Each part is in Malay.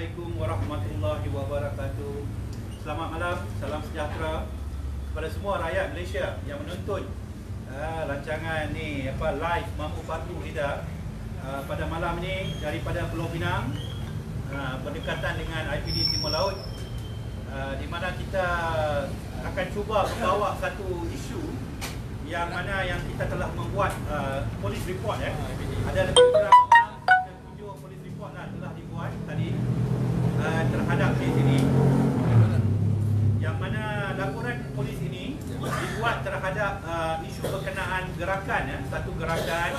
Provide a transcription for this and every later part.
Assalamualaikum warahmatullahi wabarakatuh. Selamat malam, salam sejahtera kepada semua rakyat Malaysia yang menonton rancangan ni live Mampu Patu kita pada malam ni daripada Pulau Pinang, berdekatan dengan IPD Timur Laut, di mana kita akan cuba membawa satu isu yang mana yang kita telah membuat polis report ada lebih kurang 7 polis report telah dibuat tadi terhadap kes ini, yang mana laporan polis ini dibuat terhadap isu berkenaan gerakan satu gerakan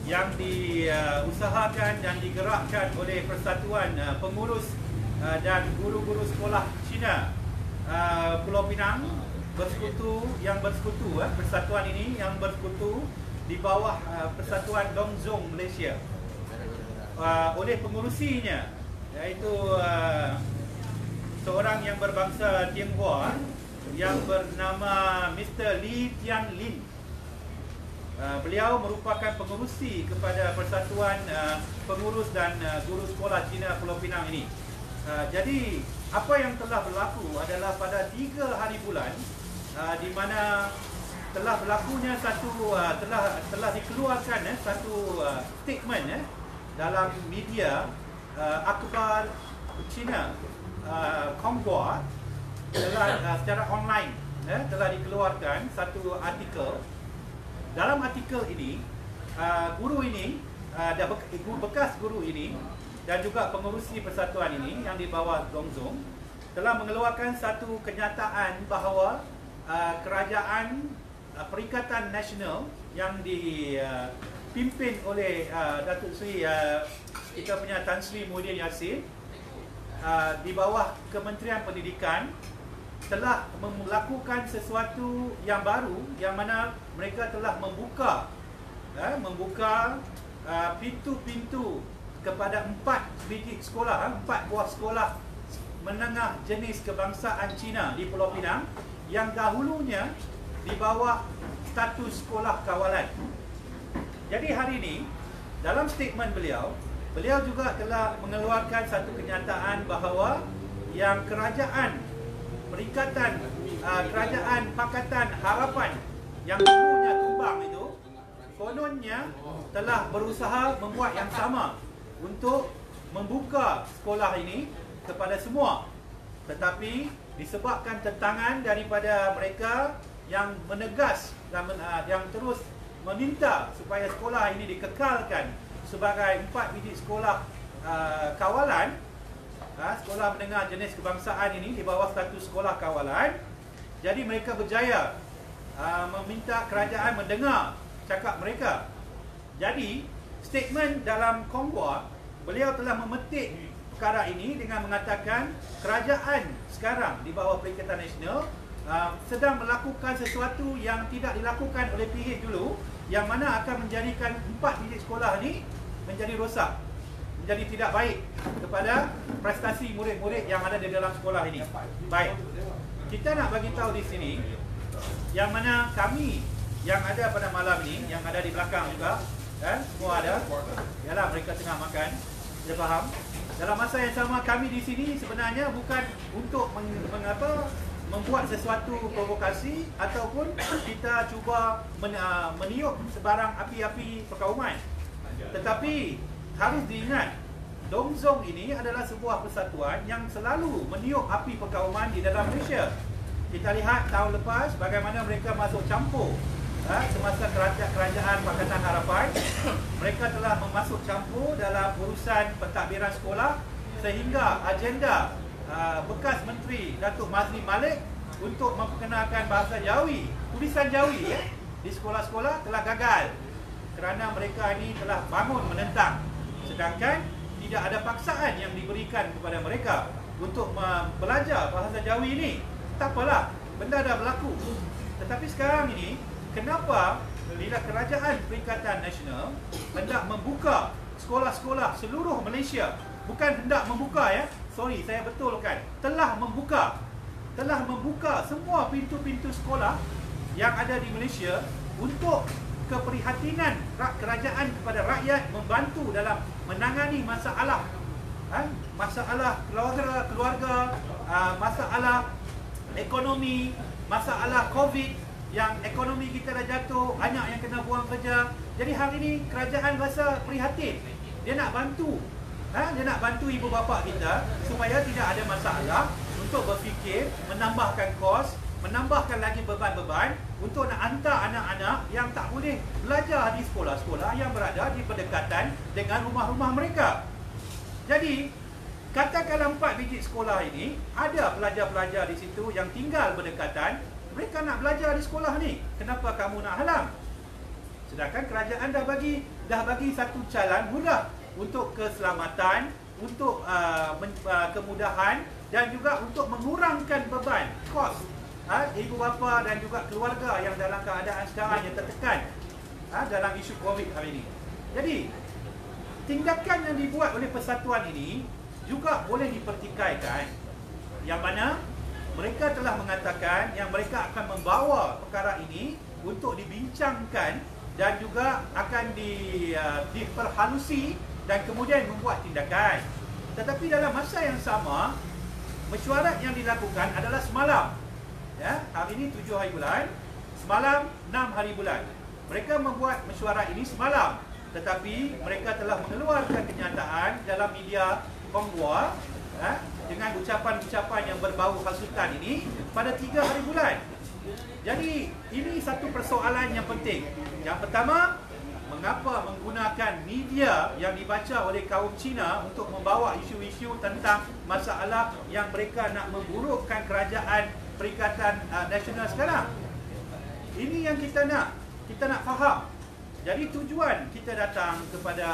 yang diusahakan dan digerakkan oleh Persatuan Pengurus dan Guru-Guru Sekolah Cina Pulau Pinang bersekutu persatuan ini yang bersekutu di bawah Persatuan Dongzong Malaysia, oleh pengurusinya iaitu seorang yang berbangsa Tionghoa yang bernama Mr. Li Tianlin. Beliau merupakan pengurusi kepada Persatuan Pengurus dan Guru Sekolah Cina Pulau Pinang ini. Jadi apa yang telah berlaku adalah pada 3 hari bulan di mana telah berlakunya satu telah dikeluarkan satu statement dalam media akhbar Cina, Konghua, secara online telah dikeluarkan satu artikel. Dalam artikel ini guru ini bekas guru ini dan juga pengurusi persatuan ini yang di bawah Dongzong telah mengeluarkan satu kenyataan bahawa kerajaan Perikatan Nasional yang dipimpin oleh Datuk Seri kita punya Tan Sri Muhyiddin Yassin di bawah Kementerian Pendidikan telah melakukan sesuatu yang baru, yang mana mereka telah membuka pintu-pintu kepada 4 bidik sekolah, 4 buah sekolah menengah jenis kebangsaan Cina di Pulau Pinang yang dahulunya di bawah status sekolah kawalan. Jadi hari ini dalam statement beliau juga telah mengeluarkan satu kenyataan bahawa yang kerajaan Pakatan Harapan yang dulunya tumbang itu kononnya telah berusaha membuat yang sama untuk membuka sekolah ini kepada semua, tetapi disebabkan tentangan daripada mereka yang menegas dan yang terus meminta supaya sekolah ini dikekalkan sebagai 4 bidik sekolah kawalan, sekolah menengah jenis kebangsaan ini di bawah status sekolah kawalan. Jadi mereka berjaya meminta kerajaan mendengar cakap mereka. Jadi statement dalam Konghua, beliau telah memetik perkara ini dengan mengatakan kerajaan sekarang di bawah Perikatan Nasional sedang melakukan sesuatu yang tidak dilakukan oleh PH dulu, yang mana akan menjadikan 4 bidik sekolah ini menjadi rosak, menjadi tidak baik kepada prestasi murid-murid yang ada di dalam sekolah ini. Baik, kita nak bagi tahu di sini yang mana kami yang ada pada malam ini, yang ada di belakang juga, semua ada. Yalah, mereka tengah makan, saya faham. Dalam masa yang sama, kami di sini sebenarnya bukan untuk membuat sesuatu provokasi ataupun kita cuba meniup sebarang api-api perkauman. Tetapi harus diingat, Dongzong ini adalah sebuah persatuan yang selalu meniup api perkauman di dalam Malaysia. Kita lihat tahun lepas bagaimana mereka masuk campur semasa kerajaan Pakatan Harapan. Mereka telah masuk campur dalam urusan pentadbiran sekolah, sehingga agenda bekas Menteri Datuk Mazli Malik untuk memperkenalkan bahasa Jawi, tulisan Jawi di sekolah-sekolah telah gagal kerana mereka ini telah bangun menentang, sedangkan tidak ada paksaan yang diberikan kepada mereka untuk belajar bahasa Jawi ini. Tak apalah, benda dah berlaku. Tetapi sekarang ini, kenapa bila kerajaan Perikatan Nasional hendak membuka sekolah-sekolah seluruh Malaysia, bukan hendak membuka sorry, saya betulkan, telah membuka semua pintu-pintu sekolah yang ada di Malaysia untuk keprihatinan kerajaan kepada rakyat, membantu dalam menangani masalah Masalah keluarga, masalah ekonomi, masalah COVID, yang ekonomi kita dah jatuh, banyak yang kena buang kerja. Jadi hari ini kerajaan rasa prihatin. Dia nak bantu. Dia nak bantu ibu bapa kita supaya tidak ada masalah, untuk berfikir menambahkan kos, menambahkan lagi beban-beban untuk nak hantar anak-anak yang tak boleh belajar di sekolah-sekolah yang berada di berdekatan dengan rumah-rumah mereka. Jadi, katakanlah 4 biji sekolah ini, ada pelajar-pelajar di situ yang tinggal berdekatan, mereka nak belajar di sekolah ni. Kenapa kamu nak halang? Sedangkan kerajaan dah bagi satu jalan mudah untuk keselamatan, untuk kemudahan dan juga untuk mengurangkan beban kos ibu bapa dan juga keluarga yang dalam keadaan sekarang yang tertekan dalam isu COVID hari ini. Jadi, tindakan yang dibuat oleh persatuan ini juga boleh dipertikaikan, yang mana mereka telah mengatakan yang mereka akan membawa perkara ini untuk dibincangkan dan juga akan diperhalusi dan kemudian membuat tindakan. Tetapi dalam masa yang sama, mesyuarat yang dilakukan adalah semalam. Hari ini 7 hari bulan, semalam 6 hari bulan. Mereka membuat mesyuarat ini semalam, tetapi mereka telah mengeluarkan kenyataan dalam media Konghua dengan ucapan-ucapan yang berbau hasutan ini pada 3 hari bulan. Jadi ini satu persoalan yang penting. Yang pertama, mengapa menggunakan media yang dibaca oleh kaum Cina untuk membawa isu-isu tentang masalah yang mereka nak memburukkan kerajaan Perikatan Nasional sekarang. Ini yang kita nak faham. Jadi tujuan kita datang kepada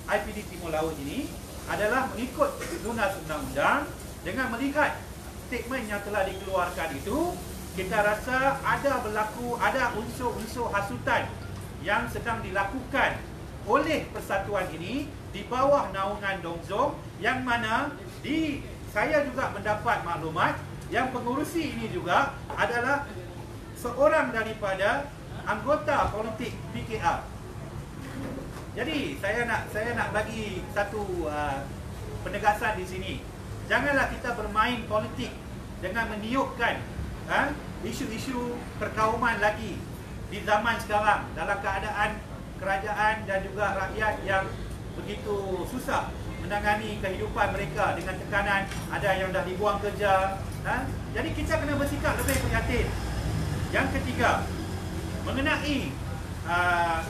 IPD Timur Laut ini adalah mengikut lunas undang-undang. Dengan melihat statement yang telah dikeluarkan itu, kita rasa ada unsur-unsur hasutan yang sedang dilakukan oleh persatuan ini di bawah naungan Dong Zong, yang mana saya juga mendapat maklumat yang pengurusi ini juga adalah seorang daripada anggota politik PKR. Jadi saya nak bagi satu penegasan di sini. Janganlah kita bermain politik dengan meniupkan isu-isu perkauman lagi di zaman sekarang dalam keadaan kerajaan dan juga rakyat yang begitu susah menangani kehidupan mereka dengan tekanan, ada yang dah dibuang kerja. Jadi kita kena bersikap lebih prihatin. Yang ketiga, mengenai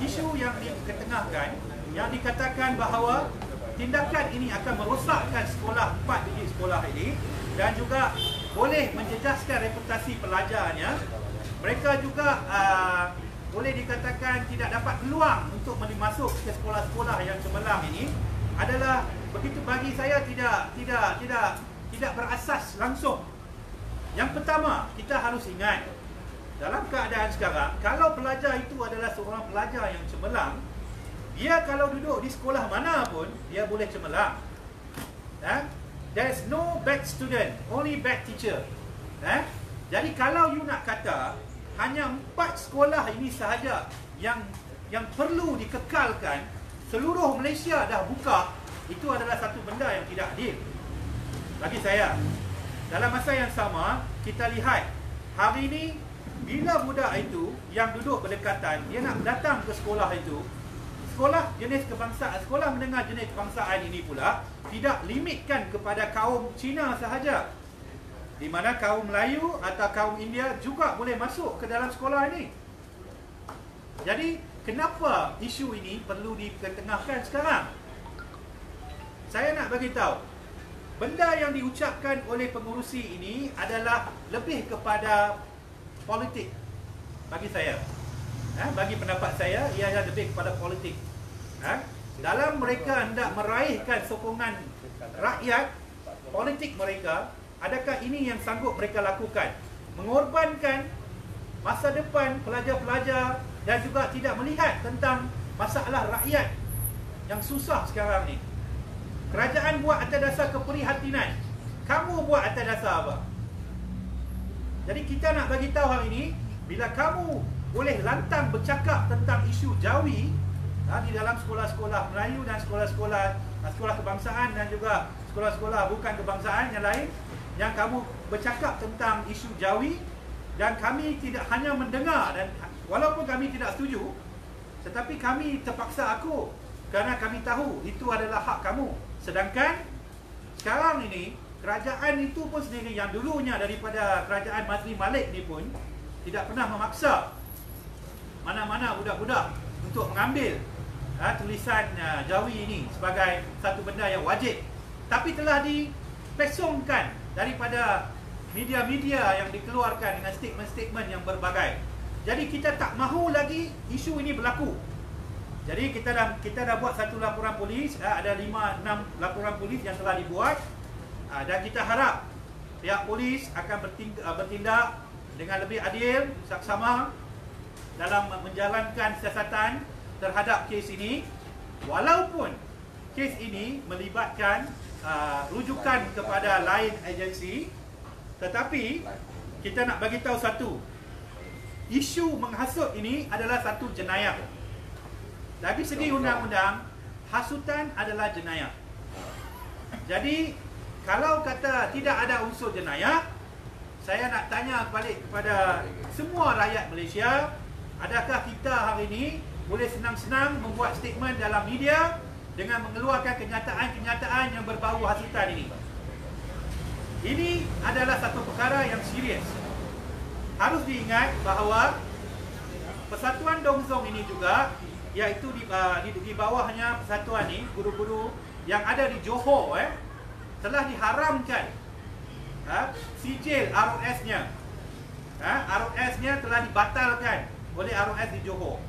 isu yang diketengahkan, yang dikatakan bahawa tindakan ini akan merosakkan sekolah, 4 biji sekolah ini, dan juga boleh menjejaskan reputasi pelajarnya. Mereka juga boleh dikatakan tidak dapat peluang untuk masuk ke sekolah-sekolah yang cemerlang ini, adalah begitu bagi saya tidak berasas langsung. Yang pertama, kita harus ingat dalam keadaan sekarang, kalau pelajar itu adalah seorang pelajar yang cemerlang, dia kalau duduk di sekolah mana pun dia boleh cemerlang. There's no bad student, only bad teacher. Jadi kalau you nak kata hanya 4 sekolah ini sahaja yang perlu dikekalkan, seluruh Malaysia dah buka, itu adalah satu benda yang tidak adil bagi saya. Dalam masa yang sama, kita lihat hari ini bila budak itu yang duduk berdekatan, dia nak datang ke sekolah itu, sekolah jenis kebangsaan, sekolah menengah jenis kebangsaan ini pula tidak limitkan kepada kaum Cina sahaja, di mana kaum Melayu atau kaum India juga boleh masuk ke dalam sekolah ini. Jadi kenapa isu ini perlu diketengahkan sekarang? Saya nak bagi tahu, benda yang diucapkan oleh pengurusi ini adalah lebih kepada politik bagi saya. Bagi pendapat saya, ia adalah lebih kepada politik. Dalam mereka hendak meraihkan sokongan rakyat, politik mereka, adakah ini yang sanggup mereka lakukan? Mengorbankan masa depan pelajar-pelajar dan juga tidak melihat tentang masalah rakyat yang susah sekarang ni. Kerajaan buat atas dasar keprihatinan. Kamu buat atas dasar apa? Jadi kita nak bagi tahu hari ini, bila kamu boleh lantang bercakap tentang isu Jawi di dalam sekolah-sekolah Melayu dan sekolah-sekolah sekolah kebangsaan dan juga sekolah-sekolah bukan kebangsaan yang lain yang kamu bercakap tentang isu Jawi, dan kami tidak hanya mendengar, dan walaupun kami tidak setuju, tetapi kami terpaksa akur kerana kami tahu itu adalah hak kamu. Sedangkan sekarang ini kerajaan itu pun sendiri yang dulunya daripada kerajaan Mazli Malik ni pun tidak pernah memaksa mana-mana budak-budak untuk mengambil tulisan Jawi ini sebagai satu benda yang wajib, tapi telah dipesongkan daripada media-media yang dikeluarkan dengan statement-statement yang berbagai. Jadi kita tak mahu lagi isu ini berlaku. Jadi kita dah buat satu laporan polis, ada 5-6 laporan polis yang telah dibuat, dan kita harap pihak polis akan bertindak dengan lebih adil, saksama dalam menjalankan siasatan terhadap kes ini, walaupun kes ini melibatkan rujukan kepada lain agensi. Tetapi kita nak bagi tahu satu, isu menghasut ini adalah satu jenayah. Dari segi undang-undang, hasutan adalah jenayah. Jadi kalau kata tidak ada unsur jenayah, saya nak tanya balik kepada semua rakyat Malaysia, adakah kita hari ini boleh senang-senang membuat statement dalam media dengan mengeluarkan kenyataan-kenyataan yang berbau hasutan ini? Ini adalah satu perkara yang serius. Harus diingat bahawa Persatuan Dong Song ini juga, iaitu di bawahnya persatuan ini, guru-guru yang ada di Johor telah diharamkan sijil ROS-nya. ROS-nya telah dibatalkan oleh ROS di Johor.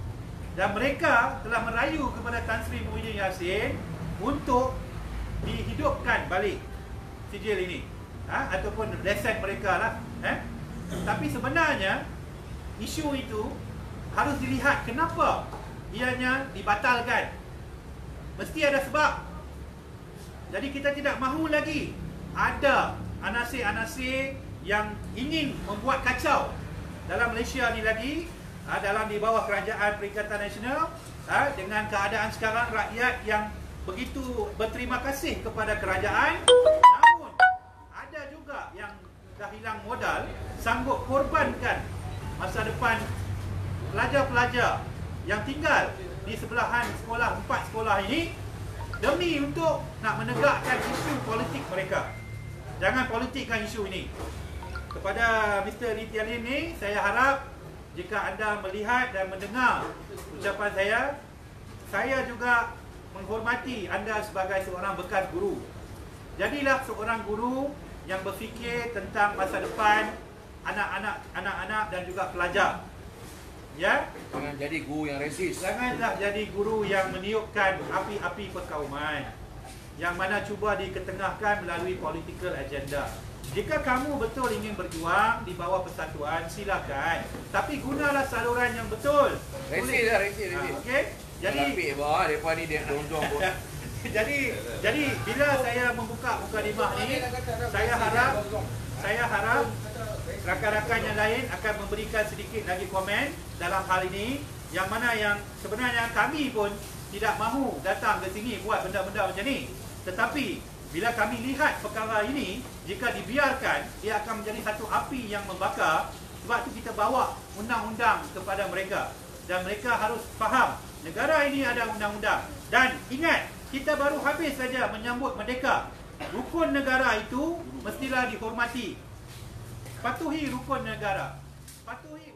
Dan mereka telah merayu kepada Tan Sri Muhyiddin Yassin untuk dihidupkan balik sijil ini, ataupun lesen mereka lah. Tapi sebenarnya isu itu harus dilihat kenapa ianya dibatalkan. Mesti ada sebab. Jadi kita tidak mahu lagi ada anasir-anasir yang ingin membuat kacau dalam Malaysia ni lagi, dalam di bawah kerajaan Perikatan Nasional, dengan keadaan sekarang rakyat yang begitu berterima kasih kepada kerajaan, namun ada juga yang dah hilang modal, sanggup korbankan masa depan pelajar-pelajar yang tinggal di sebelahan sekolah, 4 sekolah ini, demi untuk nak menegakkan isu politik mereka. Jangan politikkan isu ini. Kepada Mr. Lee Tian Lin ni, saya harap jika anda melihat dan mendengar ucapan saya juga menghormati anda sebagai seorang bekas guru. Jadilah seorang guru yang berfikir tentang masa depan anak-anak dan juga pelajar. Ya? Jangan jadi guru yang resis. Janganlah jadi guru yang meniupkan api-api perkauman, yang mana cuba diketengahkan melalui political agenda. Jika kamu betul ingin berjuang di bawah persatuan, silakan. Tapi gunalah saluran yang betul. Resis lah, resis. Okey? Jadi depa ni dia donjong pun. jadi bila saya membuka mukadimah ni, saya harap rakan-rakan yang lain akan memberikan sedikit lagi komen dalam hal ini, yang mana yang sebenarnya kami pun tidak mahu datang ke sini buat benda-benda macam ni. Tetapi bila kami lihat perkara ini, jika dibiarkan, ia akan menjadi satu api yang membakar. Sebab itu kita bawa undang-undang kepada mereka, dan mereka harus faham negara ini ada undang-undang. Dan ingat, kita baru habis saja menyambut merdeka. Rukun negara itu mestilah dihormati. Patuhi rukun negara. Patuhi